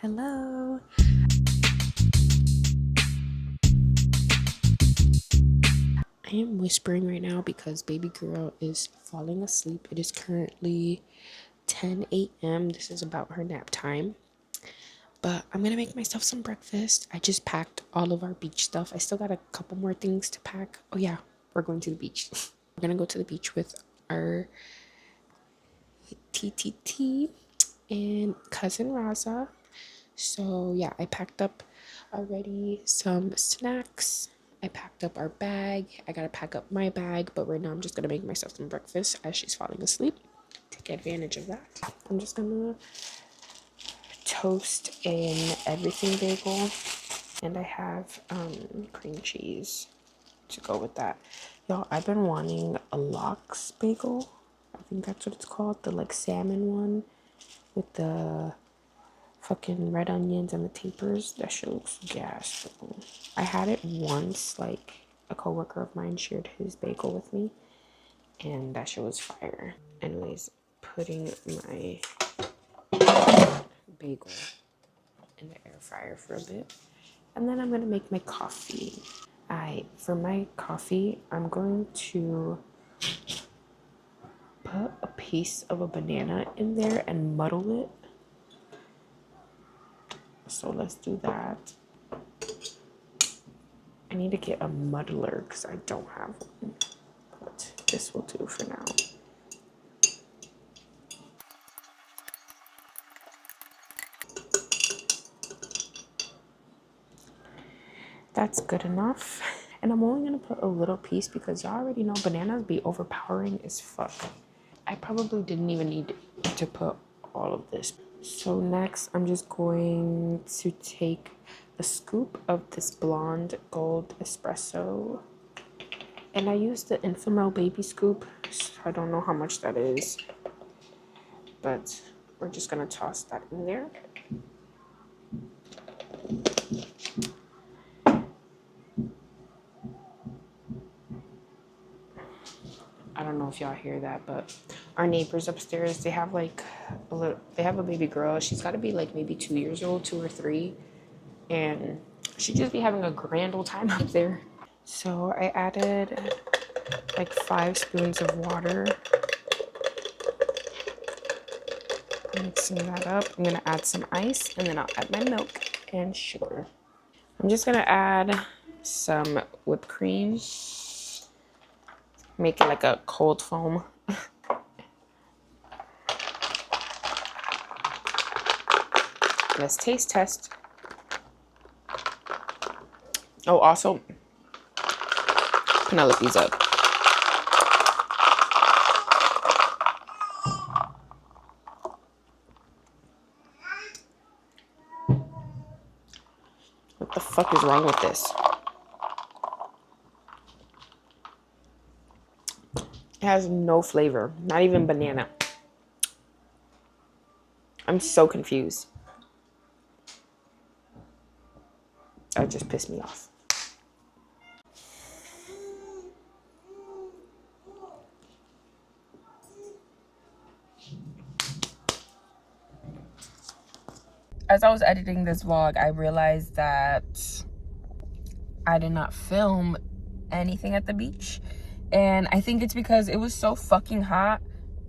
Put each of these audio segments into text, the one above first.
Hello. I am whispering right now because baby girl is falling asleep. It is currently 10 a.m. This is about her nap time. But I'm gonna make myself some breakfast. I just packed all of our beach stuff. I still got a couple more things to pack. Oh yeah, we're going to the beach. We're gonna go to the beach with our TTT and cousin Raza. So yeah, I packed up already some snacks. I packed up our bag. I gotta pack up my bag, but right now I'm just gonna make myself some breakfast as she's falling asleep. Take advantage of that. I'm just gonna toast an everything bagel, and I have cream cheese to go with that. Y'all, I've been wanting a lox bagel. I think that's what it's called, the like salmon one with the fucking red onions and the tapers. That shit looks gas. I had it once, like a coworker of mine shared his bagel with me, and that shit was fire. Anyways, putting my bagel in the air fryer for a bit, and then I'm gonna make my coffee. For my coffee, I'm going to put a piece of a banana in there and muddle it. So let's do that. I need to get a muddler because I don't have one, but this will do for now. That's good enough. And I'm only gonna put a little piece because y'all already know bananas be overpowering as fuck. I probably didn't even need to put all of this. So next, I'm just going to take a scoop of this blonde gold espresso. And I used the Infamil baby scoop. So I don't know how much that is, but we're just gonna toss that in there. I don't know if y'all hear that, but our neighbors upstairs, they have like they have a baby girl. She's got to be like maybe 2 years old, 2 or 3, and she just be having a grand old time up there. So I added like 5 spoons of water, mixing that up. I'm gonna add some ice, and then I'll add my milk and sugar. I'm just gonna add some whipped cream. Make it like a cold foam. Let's taste test. Oh, also, Penelope's up. What the fuck is wrong with this? It has no flavor, not even banana. I'm so confused. That just pissed me off. As I was editing this vlog, I realized that I did not film anything at the beach. And I think it's because it was so fucking hot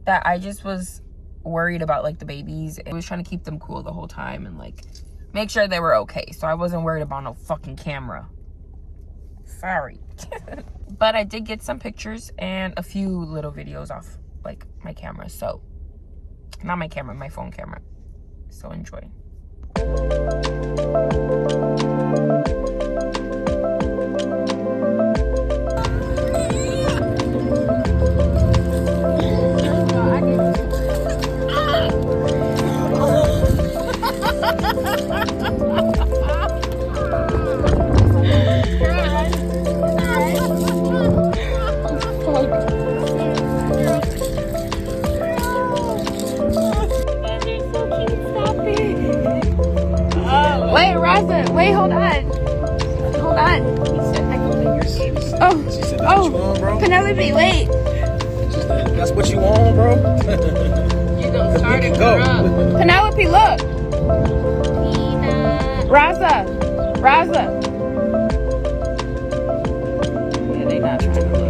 that I just was worried about like the babies. I was trying to keep them cool the whole time and like make sure they were okay. So I wasn't worried about no fucking camera. Sorry. But I did get some pictures and a few little videos off like my camera. So not my camera, my phone camera. So enjoy. Wait, Raza, wait, hold on. Hold on. Oh, Penelope, wait. That's what you want, bro? You gonna start it, girl. Penelope, look. Raza! Raza! Yeah, they not trying to